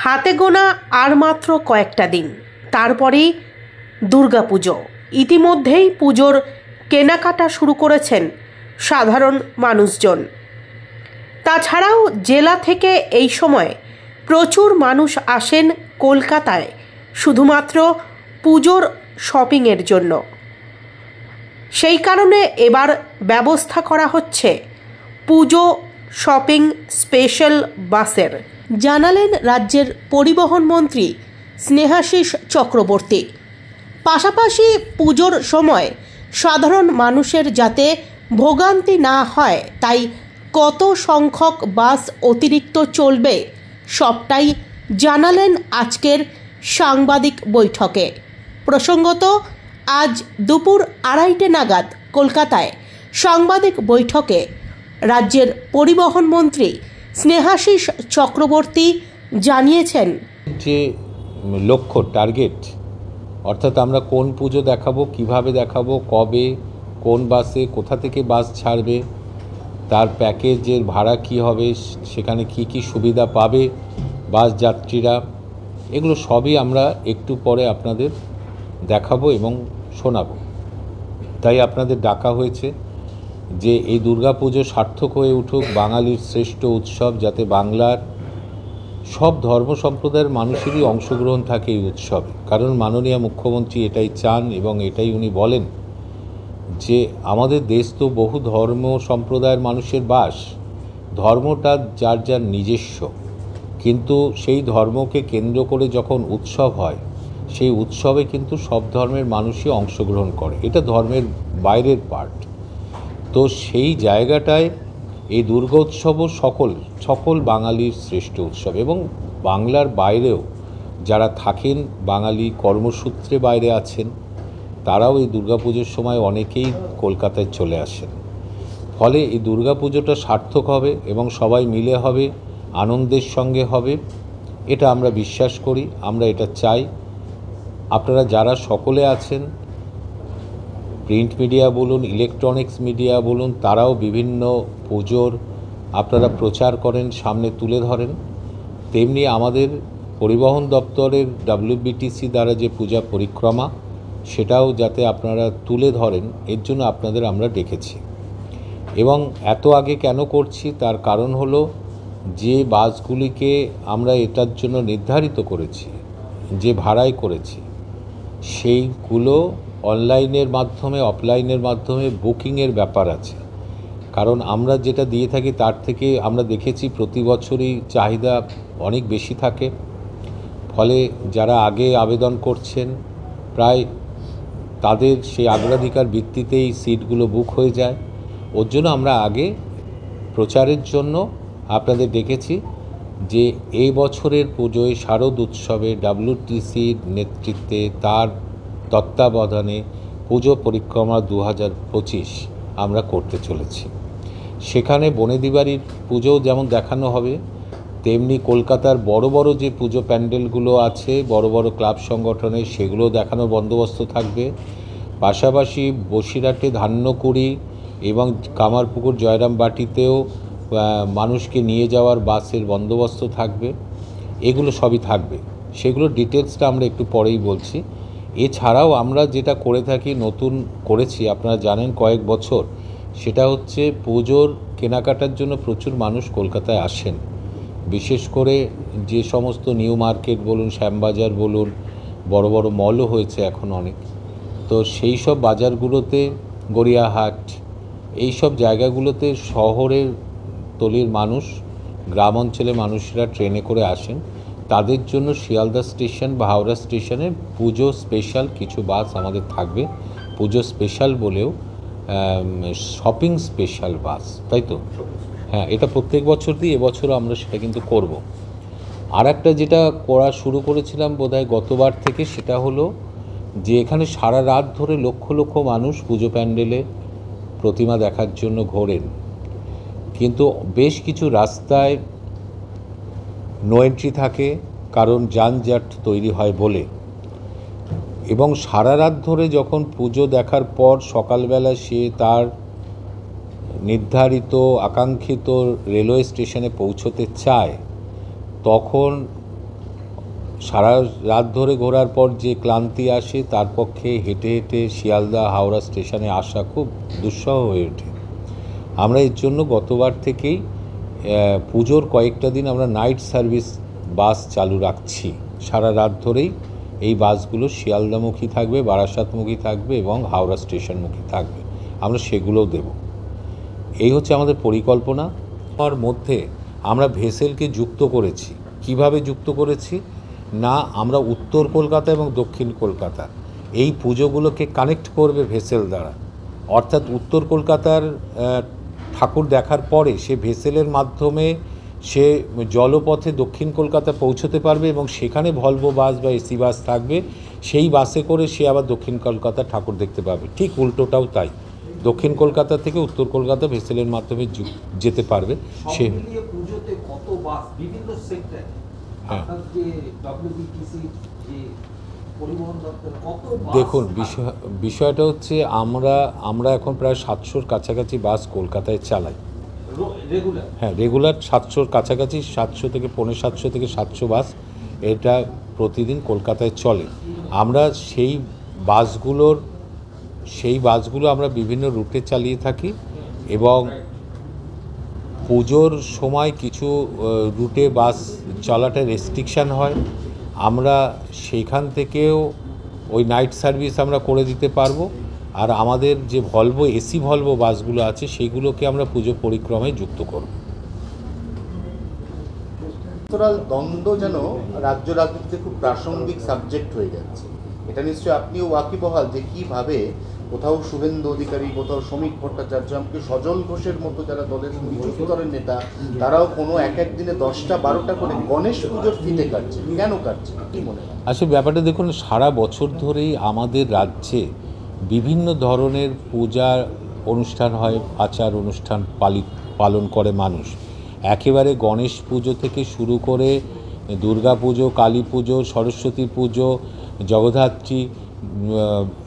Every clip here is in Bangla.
হাতে গোনা আর মাত্র কয়েকটা দিন, তারপরেই দুর্গাপুজো। ইতিমধ্যেই পুজোর কেনাকাটা শুরু করেছেন সাধারণ মানুষজন। তাছাড়াও জেলা থেকে এই সময় প্রচুর মানুষ আসেন কলকাতায় শুধুমাত্র পুজোর শপিংয়ের জন্য। সেই কারণে এবার ব্যবস্থা করা হচ্ছে পুজো শপিং স্পেশাল বাসের, জানালেন রাজ্যের পরিবহন মন্ত্রী স্নেহাশিস চক্রবর্তী। পাশাপাশি পুজোর সময় সাধারণ মানুষের যাতে ভোগান্তি না হয় তাই কত সংখ্যক বাস অতিরিক্ত চলবে সবটাই জানালেন আজকের সাংবাদিক বৈঠকে। প্রসঙ্গত আজ দুপুর 2:30 নাগাদ কলকাতায় সাংবাদিক বৈঠকে রাজ্যের পরিবহন মন্ত্রী স্নেহাশিস চক্রবর্তী জানিয়েছেন যে লক্ষ্য টার্গেট, অর্থাৎ আমরা কোন পুজো দেখাবো, কিভাবে দেখাবো, কবে, কোন বাসে, কোথা থেকে বাস ছাড়বে, তার প্যাকেজের ভাড়া কি হবে, সেখানে কি কি সুবিধা পাবে বাস যাত্রীরা, এগুলো সবই আমরা একটু পরে আপনাদের দেখাবো এবং শোনাবো। তাই আপনাদের ডাকা হয়েছে যে এই দুর্গাপুজো সার্থক হয়ে উঠুক, বাঙালির শ্রেষ্ঠ উৎসব, যাতে বাংলার সব ধর্ম সম্প্রদায়ের মানুষেরই অংশগ্রহণ থাকে এই উৎসবে। কারণ মাননীয় মুখ্যমন্ত্রী এটাই চান এবং এটাই উনি বলেন যে আমাদের দেশ তো বহু ধর্ম সম্প্রদায়ের মানুষের বাস, ধর্মটা যার যার নিজস্ব, কিন্তু সেই ধর্মকে কেন্দ্র করে যখন উৎসব হয় সেই উৎসবে কিন্তু সব ধর্মের মানুষই অংশগ্রহণ করে, এটা ধর্মের বাইরের পার্ট। তো সেই জায়গাটায় এই দুর্গোৎসবও সকল বাঙালির শ্রেষ্ঠ উৎসব এবং বাংলার বাইরেও যারা থাকেন, বাঙালি কর্মসূত্রে বাইরে আছেন, তারাও এই দুর্গাপুজোর সময় অনেকেই কলকাতায় চলে আসেন। ফলে এই দুর্গাপুজোটা সার্থক হবে এবং সবাই মিলে হবে, আনন্দের সঙ্গে হবে, এটা আমরা বিশ্বাস করি, আমরা এটা চাই। আপনারা যারা সকলে আছেন, প্রিন্ট মিডিয়া বলুন, ইলেকট্রনিক্স মিডিয়া বলুন, তারাও বিভিন্ন পুজোর আপনারা প্রচার করেন, সামনে তুলে ধরেন। তেমনি আমাদের পরিবহন দপ্তরের WBTC দ্বারা যে পূজা পরিক্রমা, সেটাও যাতে আপনারা তুলে ধরেন, এর জন্য আপনাদের আমরা ডেকেছি। এবং এত আগে কেন করছি তার কারণ হলো যে বাসগুলিকে আমরা এটার জন্য নির্ধারিত করেছি, যে ভাড়াই করেছি, সেইগুলো অনলাইনের মাধ্যমে, অফলাইনের মাধ্যমে বুকিংয়ের ব্যাপার আছে। কারণ আমরা যেটা দিয়ে থাকি তার থেকে আমরা দেখেছি প্রতি বছরই চাহিদা অনেক বেশি থাকে। ফলে যারা আগে আবেদন করছেন প্রায় তাদের সেই অগ্রাধিকার ভিত্তিতেই সিটগুলো বুক হয়ে যায়। ওর জন্য আমরা আগে প্রচারের জন্য আপনাদের ডেকেছি যে এই বছরের পুজোয় শারদ উৎসবে WTCর নেতৃত্বে, তার তত্ত্বাবধানে পুজো পরিক্রমা 2025 আমরা করতে চলেছি। সেখানে বনেদি বাড়ির পুজোও যেমন দেখানো হবে, তেমনি কলকাতার বড় বড় যে পুজো প্যান্ডেলগুলো আছে বড় বড় ক্লাব সংগঠনের, সেগুলো দেখানোর বন্দোবস্ত থাকবে। পাশাপাশি বসিরহাটে ধান্যকুড়ি এবং কামারপুকুর জয়রামবাটিতেও মানুষকে নিয়ে যাওয়ার বাসের বন্দোবস্ত থাকবে। এগুলো সবই থাকবে, সেগুলোর ডিটেলসটা আমরা একটু পরেই বলছি। এছাড়াও আমরা যেটা করে থাকি, নতুন করেছি আপনারা জানেন কয়েক বছর, সেটা হচ্ছে পুজোর কেনাকাটার জন্য প্রচুর মানুষ কলকাতায় আসেন। বিশেষ করে যে সমস্ত নিউ মার্কেট বলুন, শ্যামবাজার বলুন, বড় বড় মলও হয়েছে এখন অনেক, তো সেই সব বাজারগুলোতে, গড়িয়াহাট, এই সব জায়গাগুলোতে শহরের তলির মানুষ, গ্রাম অঞ্চলে মানুষরা ট্রেনে করে আসেন। তাদের জন্য শিয়ালদা স্টেশন বা হাওড়া স্টেশনে পুজো স্পেশাল কিছু বাস আমাদের থাকবে। পুজো স্পেশাল বলেও শপিং স্পেশাল বাস, তাই তো? হ্যাঁ, এটা প্রত্যেক বছর দিই, এবছরও আমরা সেটা কিন্তু করব। আর একটা যেটা করা শুরু করেছিলাম বোধহয় গতবার থেকে, সেটা হলো যে এখানে সারা রাত ধরে লক্ষ লক্ষ মানুষ পুজো প্যান্ডেলে প্রতিমা দেখার জন্য ঘোরেন, কিন্তু বেশ কিছু রাস্তায় নো এন্ট্রি থাকে, কারণ যানজট তৈরি হয় বলে। এবং সারা রাত ধরে যখন পুজো দেখার পর সকালবেলা সে তার নির্ধারিত আকাঙ্ক্ষিত রেলওয়ে স্টেশনে পৌঁছতে চায়, তখন সারা রাত ধরে ঘোরার পর যে ক্লান্তি আসে তার পক্ষে হেঁটে হেঁটে শিয়ালদা হাওড়া স্টেশনে আসা খুব দুঃসহ হয়ে ওঠে। আমরা এর জন্য গতবার থেকেই পুজোর কয়েকটা দিন আমরা নাইট সার্ভিস বাস চালু রাখছি। সারা রাত ধরেই এই বাসগুলো শিয়ালদামুখী থাকবে, বারাসাতমুখী থাকবে এবং হাওড়া স্টেশনমুখী থাকবে। আমরা সেগুলোও দেব। এই হচ্ছে আমাদের পরিকল্পনা। তার মধ্যে আমরা ভেসেলকে যুক্ত করেছি। কিভাবে যুক্ত করেছি না, আমরা উত্তর কলকাতা এবং দক্ষিণ কলকাতা এই পুজোগুলোকে কানেক্ট করবে ভেসেল দ্বারা। অর্থাৎ উত্তর কলকাতার ঠাকুর দেখার পরে সে ভেসেলের মাধ্যমে সে জলপথে দক্ষিণ কলকাতা পৌঁছতে পারবে এবং সেখানে ভলভো বাস বা এসি বাস থাকবে, সেই বাসে করে সে আবার দক্ষিণ কলকাতা ঠাকুর দেখতে পাবে। ঠিক উল্টোটাও তাই, দক্ষিণ কলকাতা থেকে উত্তর কলকাতা ভেসেলের মাধ্যমে যেতে পারবে। সে দেখুন, বিষয়টা হচ্ছে আমরা এখন প্রায় 700-র কাছাকাছি বাস কলকাতায় চালাই। হ্যাঁ, রেগুলার 700-র কাছাকাছি, 700 থেকে 750 থেকে 700 বাস এটা প্রতিদিন কলকাতায় চলে। আমরা সেই বাসগুলো আমরা বিভিন্ন রুটে চালিয়ে থাকি এবং পুজোর সময় কিছু রুটে বাস চলাটা রেস্ট্রিকশান হয়। আমরা সেইখান থেকেও ওই নাইট সার্ভিস আমরা করে দিতে পারবো। আর আমাদের যে ভলভো এসি ভলভো বাসগুলো আছে সেইগুলোকে আমরা পুজো পরিক্রমায় যুক্ত করব। দ্বন্দ্ব যেন রাজ্য রাজনীতিতে খুব প্রাসঙ্গিক সাবজেক্ট হয়ে যাচ্ছে। এটা নিশ্চয়ই আপনিও ওয়াকিবহাল যে কীভাবে কোথাও শুভেন্দু অধিকারী, কোথাও শ্রমিক ভট্টাচার্য, এমনকি সজল ঘোষের মতো যারা দলের নিচু স্তরের নেতা, তারাও কোনো এক দিনে 10টা-12টা করে গণেশ পুজোর ফিতে কাটছে। কেন কাটছে, কী মনে হয়? আসলে ব্যাপারটা দেখুন, সারা বছর ধরেই আমাদের রাজ্যে বিভিন্ন ধরনের পূজার অনুষ্ঠান হয়, আচার অনুষ্ঠান পালন করে মানুষ। একেবারে গণেশ পুজো থেকে শুরু করে দুর্গা পুজো, কালী পুজো, সরস্বতী পুজো, জগদ্ধাত্রী,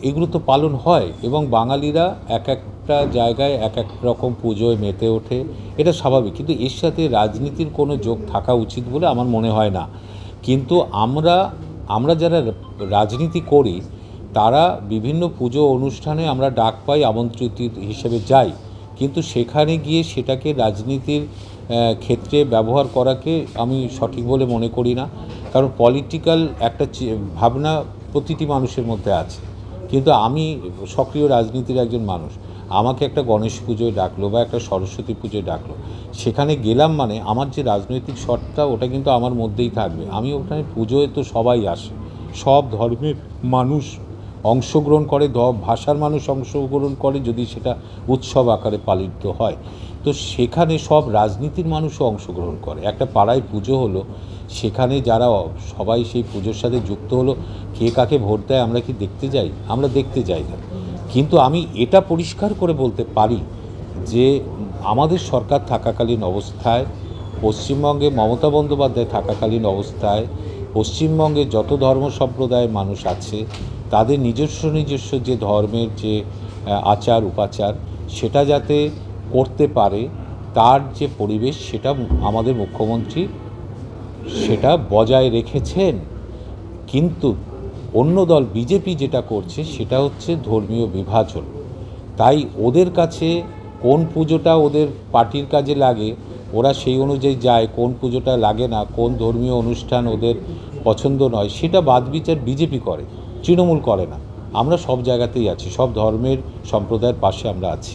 এগুলো তো পালন হয় এবং বাঙালিরা এক একটা জায়গায় এক এক রকম পুজোয় মেতে ওঠে, এটা স্বাভাবিক। কিন্তু এর সাথে রাজনীতির কোনো যোগ থাকা উচিত বলে আমার মনে হয় না। কিন্তু আমরা যারা রাজনীতি করি তারা বিভিন্ন পুজো অনুষ্ঠানে আমরা ডাক পাই, আমন্ত্রিত হিসেবে যাই, কিন্তু সেখানে গিয়ে সেটাকে রাজনীতির ক্ষেত্রে ব্যবহার করাকে আমি সঠিক বলে মনে করি না। কারণ পলিটিক্যাল একটা ভাবনা প্রতিটি মানুষের মধ্যে আছে, কিন্তু আমি সক্রিয় রাজনীতির একজন মানুষ। আমাকে একটা গণেশ পুজোয় ডাকলো বা একটা সরস্বতী পুজোয় ডাকলো, সেখানে গেলাম মানে আমার যে রাজনৈতিক শটটা ওটা কিন্তু আমার মধ্যেই থাকবে। আমি ওখানে পুজোয় তো সবাই আসে, সব ধর্মের মানুষ অংশগ্রহণ করে, ভাষার মানুষ অংশগ্রহণ করে যদি সেটা উৎসব আকারে পালিত হয়। তো সেখানে সব রাজনীতির মানুষও অংশগ্রহণ করে। একটা পাড়ায় পুজো হলো, সেখানে যারা সবাই সেই পুজোর সাথে যুক্ত হলো, কে কাকে ভোট দেয় আমরা কি দেখতে যাই? আমরা দেখতে যাই না। কিন্তু আমি এটা পরিষ্কার করে বলতে পারি যে আমাদের সরকার থাকাকালীন অবস্থায়, পশ্চিমবঙ্গে মমতা বন্দ্যোপাধ্যায় থাকাকালীন অবস্থায়, পশ্চিমবঙ্গে যত ধর্ম সম্প্রদায়ের মানুষ আছে তাদের নিজস্ব যে ধর্মের যে আচার উপাচার সেটা যাতে করতে পারে তার যে পরিবেশ, সেটা আমাদের মুখ্যমন্ত্রী সেটা বজায় রেখেছেন। কিন্তু অন্য দল বিজেপি যেটা করছে সেটা হচ্ছে ধর্মীয় বিভাজন। তাই ওদের কাছে কোন পুজোটা ওদের পার্টির কাজে লাগে ওরা সেই অনুযায়ী যায়, কোন পুজোটা লাগে না, কোন ধর্মীয় অনুষ্ঠান ওদের পছন্দ নয় সেটা বাদবিচার বিজেপি করে, তৃণমূল করে না। আমরা সব জায়গাতেই আছি, সব ধর্মের সম্প্রদায়ের পাশে আমরা আছি।